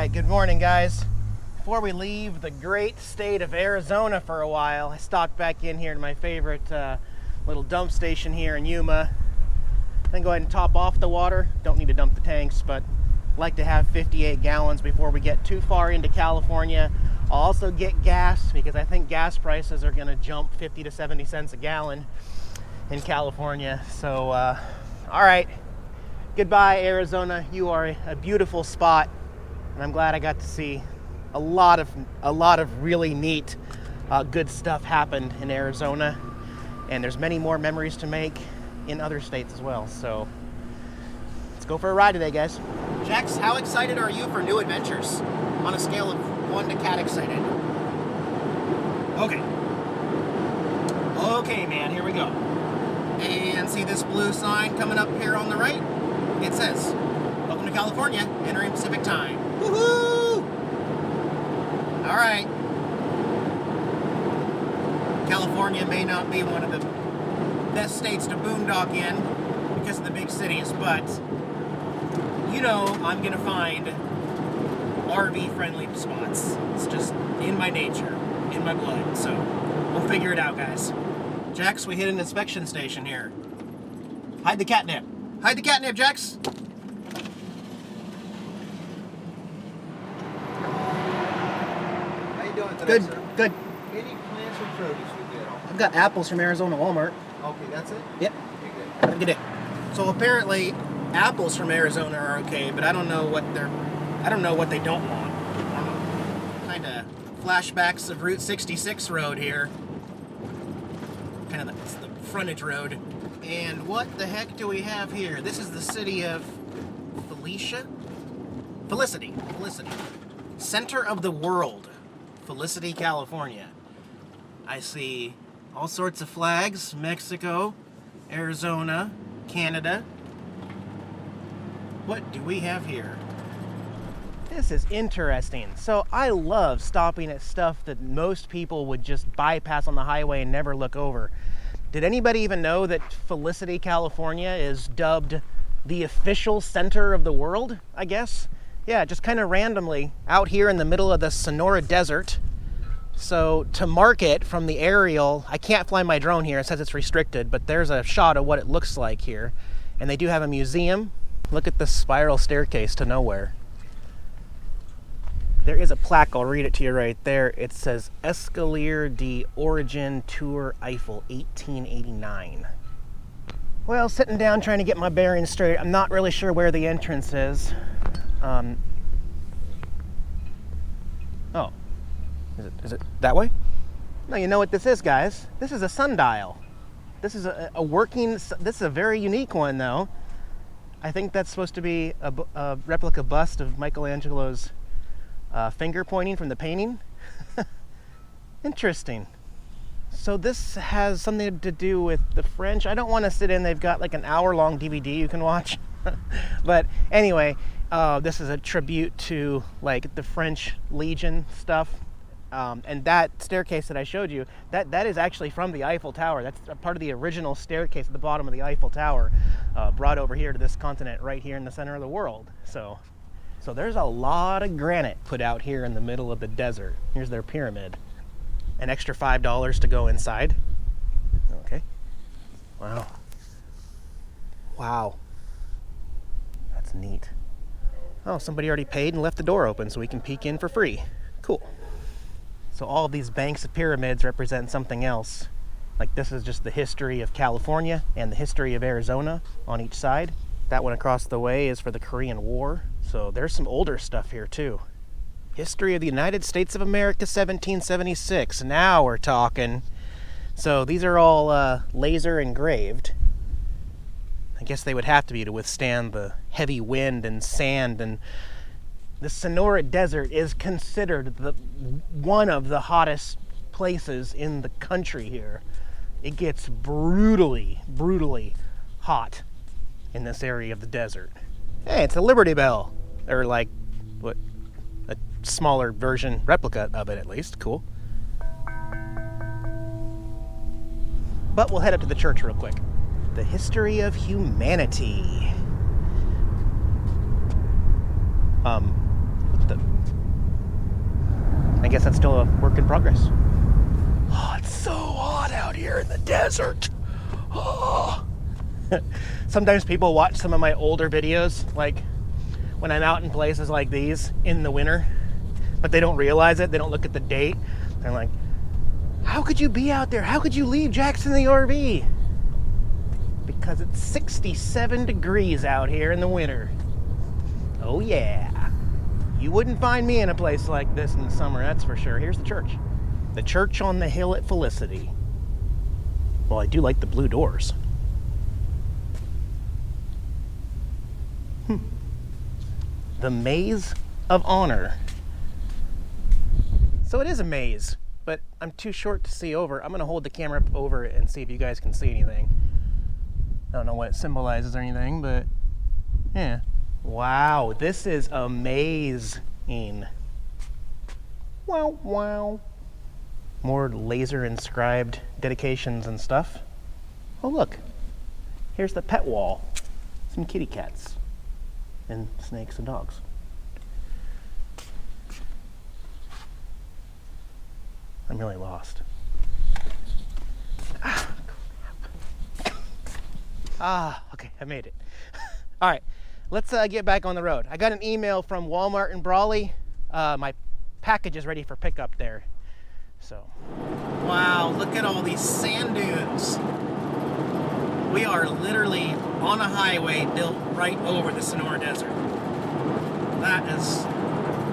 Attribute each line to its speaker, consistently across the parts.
Speaker 1: right, good morning, guys. Before we leave the great state of Arizona for a while, I stopped back in here to my favorite little dump station here in Yuma. Then go ahead and top off the water. Don't need to dump the tanks, but I like to have 58 gallons before we get too far into California. I'll also get gas because I think gas prices are gonna jump 50 to 70 cents a gallon in California. So, all right, goodbye, Arizona. You are a beautiful spot, and I'm glad I got to see a lot of really neat, good stuff happened in Arizona, and there's many more memories to make in other states as well. So let's go for a ride today, guys.
Speaker 2: Jax, how excited are you for new adventures? On a scale of 1 to cat excited. Okay, man, here we go. And see this blue sign coming up here on the right? It says, "Welcome to California, entering Pacific time." Woohoo! All right. California may not be one of the best states to boondock in because of the big cities, but you know I'm gonna find RV-friendly spots. It's just in my nature, in my blood, so we'll figure it out, guys. Jax, we hit an inspection station here. Hide the catnip. Hide the catnip, Jax.
Speaker 3: How you doing today,
Speaker 1: Good,
Speaker 3: sir?
Speaker 1: good.
Speaker 3: Any plants or produce we get on?
Speaker 1: I've got apples from Arizona Walmart.
Speaker 3: Okay, that's it?
Speaker 1: Yep.
Speaker 3: Okay, good.
Speaker 1: Have a good day.
Speaker 2: So apparently, apples from Arizona are okay, but I don't know what they don't want. Kind of flashbacks of Route 66 road here. Kind of it's the frontage road. And what the heck do we have here? This is the city of Felicity. Center of the world. Felicity, California. I see all sorts of flags. Mexico, Arizona, Canada. What do we have here?
Speaker 1: This is interesting. So I love stopping at stuff that most people would just bypass on the highway and never look over. Did anybody even know that Felicity, California is dubbed the official center of the world, I guess? Yeah, just kind of randomly out here in the middle of the Sonora Desert. So to mark it from the aerial, I can't fly my drone here. It says it's restricted, but there's a shot of what it looks like here. And they do have a museum. Look at the spiral staircase to nowhere. There is a plaque, I'll read it to you right there. It says Escalier de Origin Tour Eiffel 1889. Well, sitting down trying to get my bearings straight, I'm not really sure where the entrance is. Oh, is it that way? No, you know what this is, guys. This is a sundial. This is a working, this is a very unique one though. I think that's supposed to be a replica bust of Michelangelo's finger pointing from the painting. Interesting. So this has something to do with the French. I don't want to sit in. They've got like an hour-long DVD you can watch. But anyway, this is a tribute to like the French Legion stuff. And that staircase that I showed you, that is actually from the Eiffel Tower. That's a part of the original staircase at the bottom of the Eiffel Tower, brought over here to this continent right here in the center of the world. So there's a lot of granite put out here in the middle of the desert. Here's their pyramid. An extra $5 to go inside. Okay. Wow. Wow. That's neat. Oh, somebody already paid and left the door open so we can peek in for free. Cool. So all of these banks of pyramids represent something else. Like this is just the history of California and the history of Arizona on each side. That one across the way is for the Korean War. So there's some older stuff here too. History of the United States of America, 1776. Now we're talking. So these are all laser engraved. I guess they would have to be to withstand the heavy wind and sand. And the Sonora Desert is considered one of the hottest places in the country here. It gets brutally hot in this area of the desert. Hey, it's a Liberty Bell. Or like, what, a smaller version, replica of it at least. Cool. But we'll head up to the church real quick. The history of humanity. I guess that's still a work in progress. Oh, it's so hot out here in the desert. Oh. Sometimes people watch some of my older videos, like when I'm out in places like these in the winter, but they don't realize it. They don't look at the date. They're like, how could you be out there? How could you leave Jackson the RV? Because it's 67 degrees out here in the winter. Oh yeah. You wouldn't find me in a place like this in the summer, that's for sure. Here's the church. The church on the hill at Felicity. Well, I do like the blue doors. The Maze of Honor. So it is a maze, but I'm too short to see over. I'm gonna hold the camera up over it and see if you guys can see anything. I don't know what it symbolizes or anything, but yeah. Wow, this is amazing. Wow, wow. More laser inscribed dedications and stuff. Oh look, here's the pet wall. Some kitty cats and snakes and dogs. I'm really lost. Okay, I made it. All right, let's get back on the road. I got an email from Walmart in Brawley. My package is ready for pickup there. So.
Speaker 2: Wow, look at all these sand dunes. We are literally on a highway built right over the Sonora Desert. That is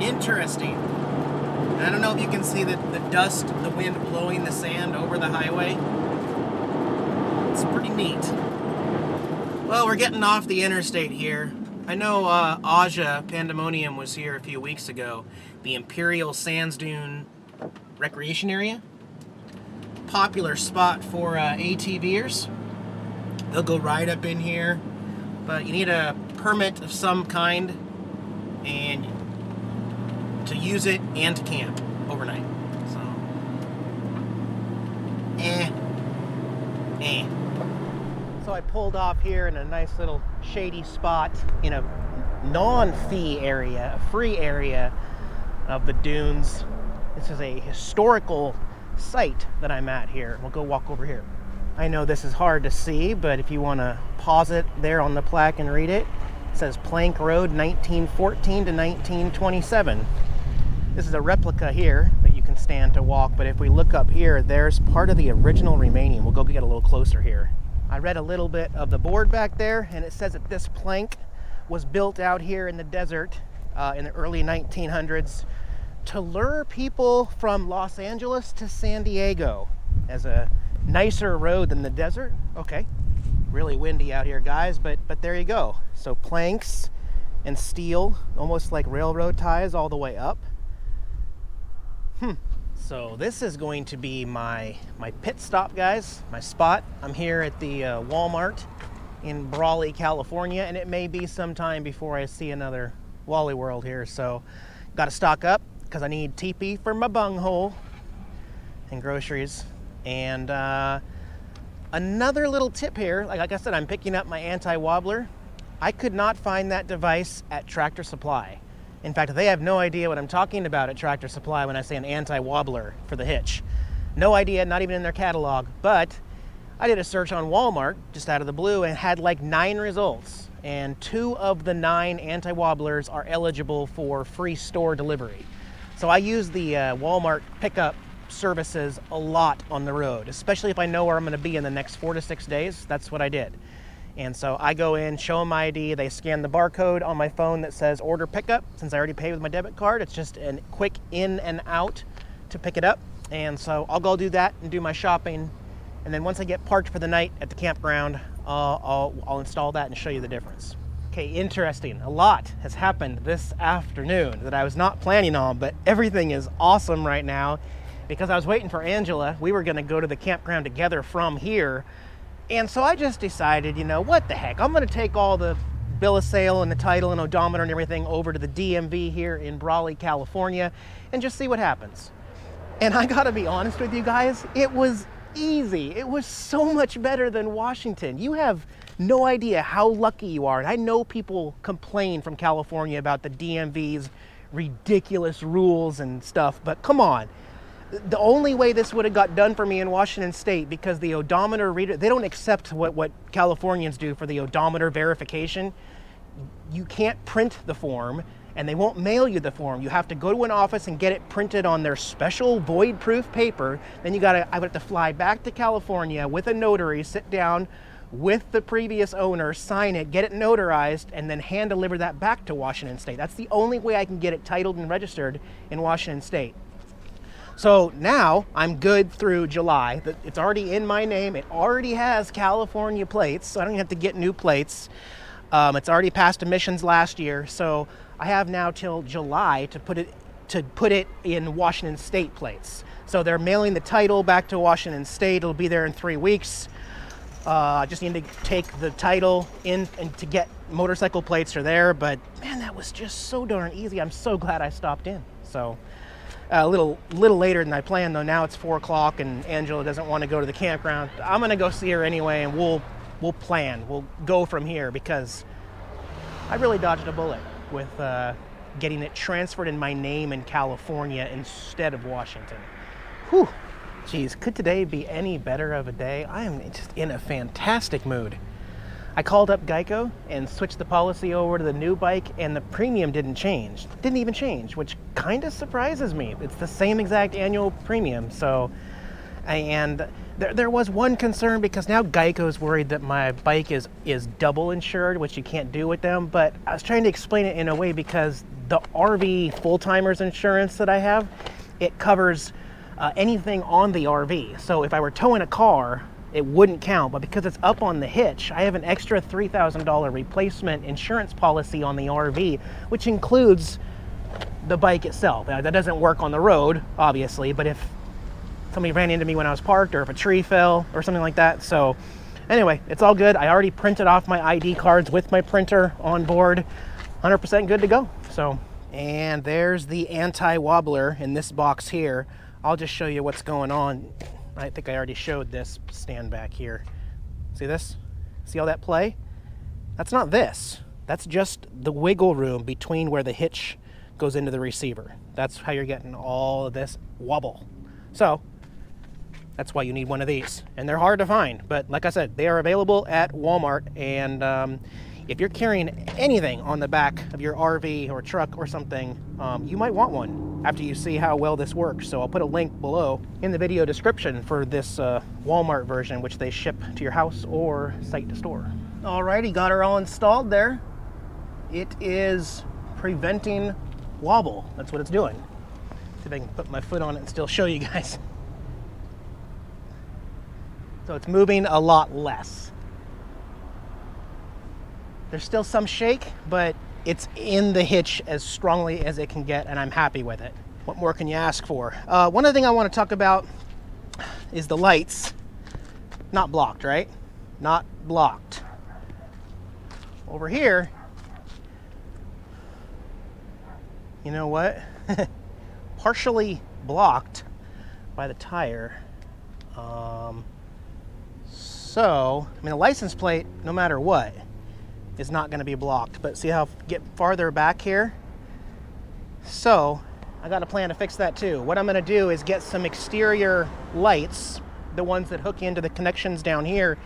Speaker 2: interesting. And I don't know if you can see the dust, the wind blowing the sand over the highway. It's pretty neat. Well, we're getting off the interstate here. I know Aja Pandemonium was here a few weeks ago. The Imperial Sands Dune Recreation Area. Popular spot for ATVers. They'll go right up in here, but you need a permit of some kind and to use it and to camp overnight. So, So I pulled off here in a nice little shady spot in a non-fee area, a free area of the dunes. This is a historical site that I'm at here. We'll go walk over here. I know this is hard to see, but if you want to pause it there on the plaque and read it, it says Plank Road 1914 to 1927. This is a replica here that you can stand to walk, but if we look up here, there's part of the original remaining. We'll go get a little closer here. I read a little bit of the board back there, and it says that this plank was built out here in the desert in the early 1900s to lure people from Los Angeles to San Diego as a nicer road than the desert. Okay, really windy out here, guys, but there you go. So planks and steel, almost like railroad ties all the way up. So this is going to be my pit stop, guys, my spot. I'm here at the Walmart in Brawley, California, and it may be some time before I see another Wally World here. So got to stock up because I need teepee for my bunghole and groceries. And another little tip here, like I said, I'm picking up my anti-wobbler. I could not find that device at Tractor Supply. In fact, they have no idea what I'm talking about at Tractor Supply when I say an anti-wobbler for the hitch. No idea, not even in their catalog. But I did a search on Walmart, just out of the blue, and had like 9 results. And 2 of the 9 anti-wobblers are eligible for free store delivery. So I use the Walmart pickup services a lot on the road, especially if I know where I'm going to be in the next 4 to 6 days. That's what I did. And so I go in, show them my ID, they scan the barcode on my phone that says order pickup. Since I already paid with my debit card, it's just a quick in and out to pick it up. And so I'll go do that and do my shopping. And then once I get parked for the night at the campground, I'll install that and show you the difference. Okay, interesting. A lot has happened this afternoon that I was not planning on, but everything is awesome right now because I was waiting for Angela. We were gonna go to the campground together from here. And so I just decided, you know, what the heck? I'm gonna take all the bill of sale and the title and odometer and everything over to the DMV here in Brawley, California, and just see what happens. And I gotta be honest with you guys, it was easy. It was so much better than Washington. You have no idea how lucky you are. And I know people complain from California about the DMV's
Speaker 1: ridiculous rules and stuff, but come on. The only way this would have got done for me in Washington State, because the odometer reader, they don't accept what Californians do for the odometer verification. You can't print the form, and they won't mail you the form. You have to go to an office and get it printed on their special void-proof paper. Then I would have to fly back to California with a notary, sit down with the previous owner, sign it, get it notarized, and then hand deliver that back to Washington State. That's the only way I can get it titled and registered in Washington State. So now I'm good through July. It's already in my name. It already has California plates, so I don't even have to get new plates. It's already passed emissions last year, so I have now till July to put it in Washington State plates. So they're mailing the title back to Washington State. It'll be there in 3 weeks. I just need to take the title in, and to get motorcycle plates are there. But man, that was just so darn easy. I'm so glad I stopped in. So a little later than I planned, though. Now it's 4 o'clock and Angela doesn't want to go to the campground. I'm gonna go see her anyway, and we'll plan. We'll go from here, because I really dodged a bullet with getting it transferred in my name in California instead of Washington. Whew. Geez, could today be any better of a day? I am just in a fantastic mood. I called up Geico and switched the policy over to the new bike, and the premium didn't even change, which kind of surprises me. It's the same exact annual premium. So, and there was one concern, because now Geico's worried that my bike is double insured, which you can't do with them. But I was trying to explain it in a way, because the RV full-timers insurance that I have, it covers anything on the RV. So if I were towing a car, it wouldn't count, but because it's up on the hitch, I have an extra $3,000 replacement insurance policy on the RV, which includes the bike itself. Now, that doesn't work on the road, obviously, but if somebody ran into me when I was parked, or if a tree fell or something like that. So anyway, it's all good. I already printed off my ID cards with my printer on board, 100% good to go. So, and there's the anti-wobbler in this box here. I'll just show you what's going on. I think I already showed this stand back here. See this? See all that play? That's not this. That's just the wiggle room between where the hitch goes into the receiver. That's how you're getting all of this wobble. So that's why you need one of these. And they're hard to find, but like I said, they are available at Walmart. And if you're carrying anything on the back of your RV or truck or something, you might want one after you see how well this works. So I'll put a link below in the video description for this Walmart version, which they ship to your house or site to store. Alrighty, got her all installed there. It is preventing wobble. That's what it's doing. See if I can put my foot on it and still show you guys. So it's moving a lot less. There's still some shake, but it's in the hitch as strongly as it can get, and I'm happy with it. What more can you ask for? One other thing I want to talk about is the lights. Not blocked, right? Not blocked. Over here, you know what? Partially blocked by the tire. So, I mean, the license plate, no matter what, is not going to be blocked. But see how I get farther back here? So I got a plan to fix that too. What I'm going to do is get some exterior lights, the ones that hook into the connections down here,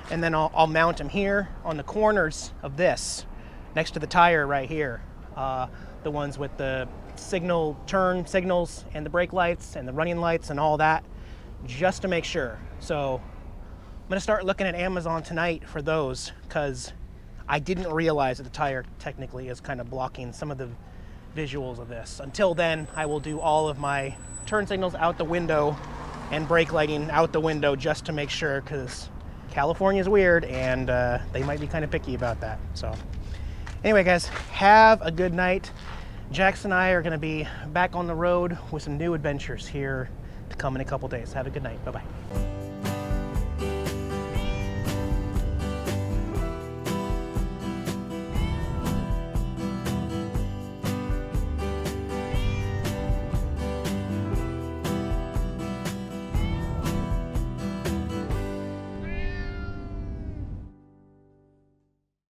Speaker 1: and then I'll mount them here on the corners of this, next to the tire right here. The ones with the turn signals and the brake lights and the running lights and all that, just to make sure. So I'm going to start looking at Amazon tonight for those, because I didn't realize that the tire technically is kind of blocking some of the visuals of this. Until then, I will do all of my turn signals out the window and brake lighting out the window, just to make sure, because California is weird and they might be kind of picky about that. So anyway, guys, have a good night. Jax and I are going to be back on the road with some new adventures here to come in a couple days. Have a good night. Bye-bye.